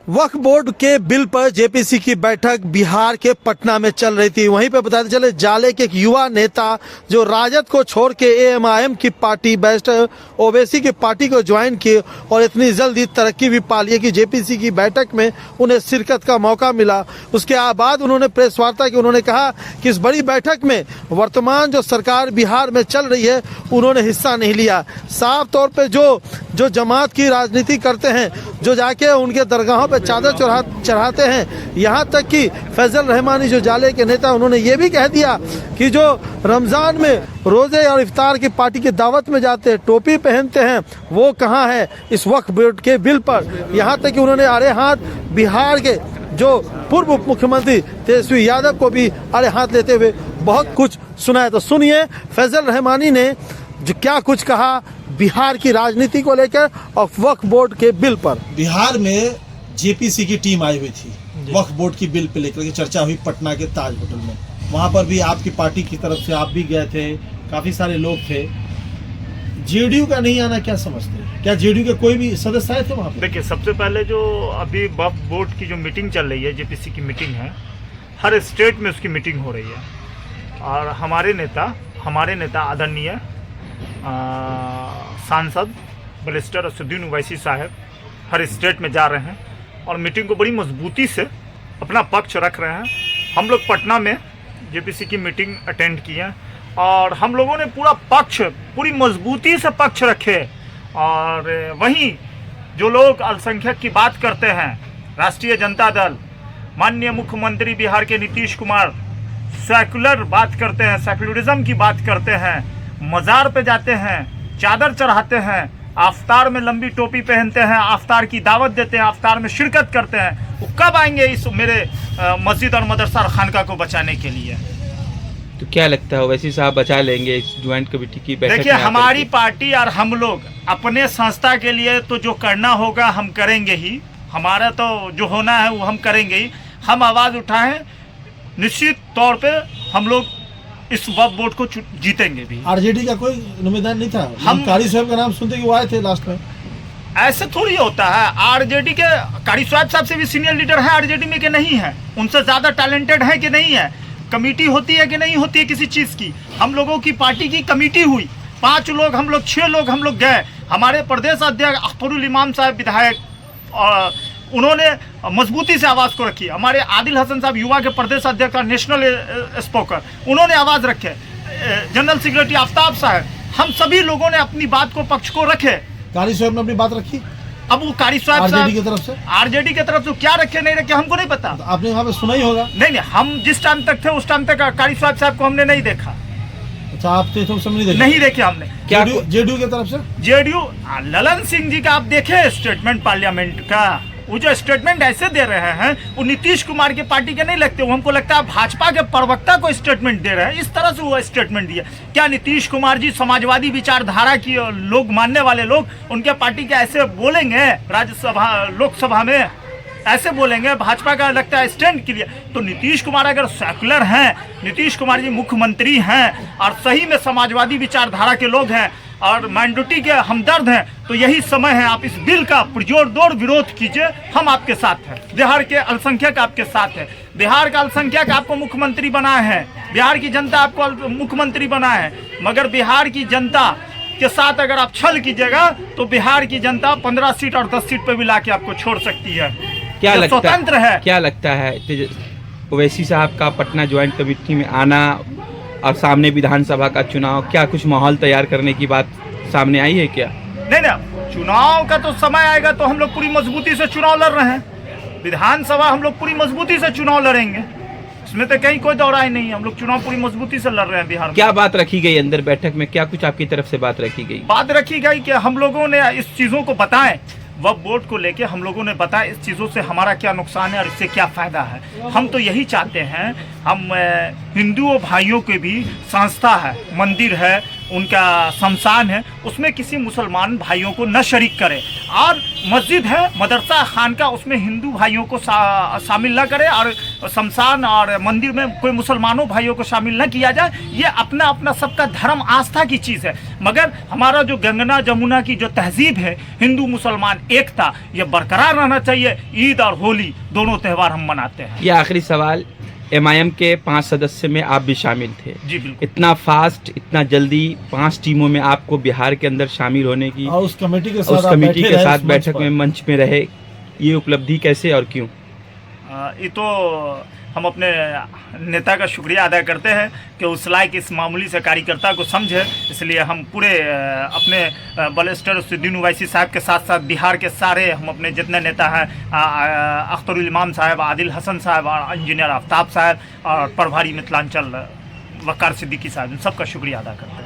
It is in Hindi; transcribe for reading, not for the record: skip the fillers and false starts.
वक्फ बोर्ड के बिल पर जेपीसी की बैठक बिहार के पटना में चल रही थी। वहीं पे बताते चले जाले के एक युवा नेता जो राजद को छोड़ के एएमआईएम की पार्टी बैरिस्टर ओवैसी की पार्टी को ज्वाइन किए और इतनी जल्दी तरक्की भी पा ली कि जेपीसी की बैठक में उन्हें शिरकत का मौका मिला। उसके बाद उन्होंने प्रेस वार्ता की, उन्होंने कहा कि इस बड़ी बैठक में वर्तमान जो सरकार बिहार में चल रही है उन्होंने हिस्सा नहीं लिया। साफ तौर पर जो जमात की राजनीति करते हैं, जो जाके उनके दरगाहों पे चादर चढ़ाते हैं, यहाँ तक कि फैजल रहमानी जो जाले के नेता उन्होंने ये भी कह दिया कि जो रमज़ान में रोज़े और इफ्तार की पार्टी की दावत में जाते हैं, टोपी पहनते हैं, वो कहाँ है इस वक्फ बोर्ड के बिल पर। यहाँ तक कि उन्होंने अरे हाथ बिहार के जो पूर्व उप मुख्यमंत्री तेजस्वी यादव को भी अरे हाथ लेते हुए बहुत कुछ सुनाया। तो सुनिए फैजल रहमानी ने जो क्या कुछ कहा बिहार की राजनीति को लेकर और वक्फ बोर्ड के बिल पर। बिहार में जेपीसी की टीम आई हुई थी, वक्फ बोर्ड की बिल पे लेकर के चर्चा हुई पटना के ताज होटल में। वहां पर भी आपकी पार्टी की तरफ से आप भी गए थे, काफी सारे लोग थे। जेडीयू का नहीं आना क्या समझते हैं? क्या जेडीयू के कोई भी सदस्य आए थे वहां पर? देखिए, सबसे पहले जो अभी वक्फ बोर्ड की जो मीटिंग चल रही है, जेपीसी की मीटिंग है, हर स्टेट में उसकी मीटिंग हो रही है और हमारे नेता आदरणीय सांसद बैरिस्टर असदुद्दीन ओवैसी साहब हर स्टेट में जा रहे हैं और मीटिंग को बड़ी मजबूती से अपना पक्ष रख रहे हैं। हम लोग पटना में जेपीसी की मीटिंग अटेंड की है और हम लोगों ने पूरी मजबूती से पक्ष रखे। और वहीं जो लोग अल्पसंख्यक की बात करते हैं, राष्ट्रीय जनता दल, माननीय मुख्यमंत्री बिहार के नीतीश कुमार सेकुलर बात करते हैं, सेकुलरिज्म की बात करते हैं, मज़ार पे जाते हैं, चादर चढ़ाते हैं, आफ्तार में लंबी टोपी पहनते हैं, आफ्तार की दावत देते हैं, आफ्तार में शिरकत करते हैं, वो कब आएंगे इस मेरे मस्जिद और मदरसा और खानका को बचाने के लिए? तो क्या लगता है ओवैसी साहब बचा लेंगे इस ज्वाइंट कमेटी की बैठक? देखिए, हमारी पार्टी और हम लोग अपने संस्था के लिए तो जो करना होगा हम करेंगे ही, हमारा तो जो होना है वो हम करेंगे ही। हम आवाज़ उठाएं, निश्चित तौर पे हम लोग इस वक्फ बोर्ड को जीतेंगे भी। आरजेडी का कोई नुमाइंदा नहीं था? हम कारी साहब का नाम सुनते कि वो आए थे लास्ट में। ऐसे थोड़ी होता है, आरजेडी के कारी साहब से भी सीनियर लीडर है आरजेडी में कि नहीं है? उनसे ज़्यादा टैलेंटेड है कि नहीं है? कमेटी होती है कि नहीं होती है किसी चीज़ की? हम लोगों की पार्टी की कमेटी हुई, 5 लोग हम लोग, 6 लोग हम लोग गए। हमारे प्रदेश अध्यक्ष अख्तरुल इमाम साहब विधायक, उन्होंने मजबूती से आवाज़ को रखी। हमारे आदिल हसन साहब युवा के प्रदेश अध्यक्ष और नेशनल स्पीकर, उन्होंने आवाज़ रखे। जनरल सेक्रेटरी आफ्ताब साहब, हम सभी लोगों ने अपनी बात को, पक्ष को रखे। कारी साहब ने अपनी बात रखी। अब वो कारी साहब आरजेडी की तरफ से क्या रखे नहीं रखे हमको नहीं पता। तो आपने वहाँ पे सुना ही होगा। नहीं, हम जिस टाइम तक थे उस टाइम तक कारी साहब को हमने नहीं देखा। अच्छा, आप थे तो नहीं देखे हमने। क्या जेडीयू की तरफ से? जेडीयू ललन सिंह जी का आप देखे स्टेटमेंट पार्लियामेंट का, वो जो स्टेटमेंट ऐसे दे रहे हैं वो नीतीश कुमार के पार्टी के नहीं लगते, वो हमको लगता है भाजपा के प्रवक्ता को स्टेटमेंट दे रहे हैं। इस तरह से वो स्टेटमेंट दिया। क्या नीतीश कुमार जी समाजवादी विचारधारा की लोग मानने वाले लोग उनके पार्टी के ऐसे बोलेंगे राज्यसभा लोकसभा में? ऐसे बोलेंगे? भाजपा का लगता है स्टैंड के लिए। तो नीतीश कुमार अगर सेकुलर हैं, नीतीश कुमार जी मुख्यमंत्री हैं और सही में समाजवादी विचारधारा के लोग हैं और माइनॉरिटी के हमदर्द हैं, तो यही समय है आप इस बिल का पुरजोर विरोध कीजिए। हम आपके साथ हैं, बिहार के अल्पसंख्यक आपके साथ है। बिहार का अल्पसंख्यक आपको मुख्यमंत्री बनाए हैं, बिहार की जनता आपको मुख्यमंत्री बनाए है, मगर बिहार की जनता के साथ अगर आप छल कीजिएगा तो बिहार की जनता 15 सीट और 10 सीट पे भी लाके आपको छोड़ सकती है। क्या स्वतंत्र है। क्या लगता है ओवैसी साहब का पटना ज्वाइंट कमेटी में आना और सामने विधानसभा का चुनाव, क्या कुछ माहौल तैयार करने की बात सामने आई है क्या? नहीं, चुनाव का तो समय आएगा तो हम लोग पूरी मजबूती से चुनाव लड़ रहे हैं। विधानसभा हम लोग पूरी मजबूती से चुनाव लड़ेंगे, इसमें तो कहीं कोई दौराई नहीं है। हम लोग चुनाव पूरी मजबूती से लड़ रहे हैं बिहार में। क्या बात रखी गई अंदर बैठक में? क्या कुछ आपकी तरफ से बात रखी गई? बात रखी गई कि हम लोगों ने इस चीज़ों को बताएं, वक्फ बोर्ड को लेके हम लोगों ने बताया इस चीज़ों से हमारा क्या नुकसान है और इससे क्या फ़ायदा है। हम तो यही चाहते हैं, हम हिंदुओं भाइयों के भी संस्था है, मंदिर है, उनका शमशान है, उसमें किसी मुसलमान भाइयों को न शरीक करें, और मस्जिद है, मदरसा खानका, उसमें हिंदू भाइयों को शामिल न करें, और शमशान और मंदिर में कोई मुसलमानों भाइयों को शामिल न किया जाए। ये अपना अपना सबका धर्म आस्था की चीज़ है, मगर हमारा जो गंगा जमुना की जो तहजीब है, हिंदू मुसलमान एकता, ये बरकरार रहना चाहिए। ईद और होली दोनों त्यौहार हम मनाते हैं। ये आखिरी सवाल, एमआईएम के 5 सदस्य में आप भी शामिल थे। जी बिल्कुल। इतना फास्ट, इतना जल्दी 5 टीमों में आपको बिहार के अंदर शामिल होने की, और उस कमेटी के उस साथ कमेटी के साथ बैठक में, मंच में रहे, ये उपलब्धि कैसे और क्यों? ये तो हम अपने नेता का शुक्रिया अदा करते हैं कि उस लायक इस मामूली से कार्यकर्ता को समझे, इसलिए हम पूरे अपने बलेस्टर सुद्दीन ओवैसी साहब के साथ साथ बिहार के सारे हम अपने जितने नेता हैं, अख्तरुल इमाम साहब, आदिल हसन साहब और इंजीनियर आफ्ताब साहब और प्रभारी मिथिलांचल वकार सिद्दीकी साहब, इन सबका शुक्रिया अदा करते हैं।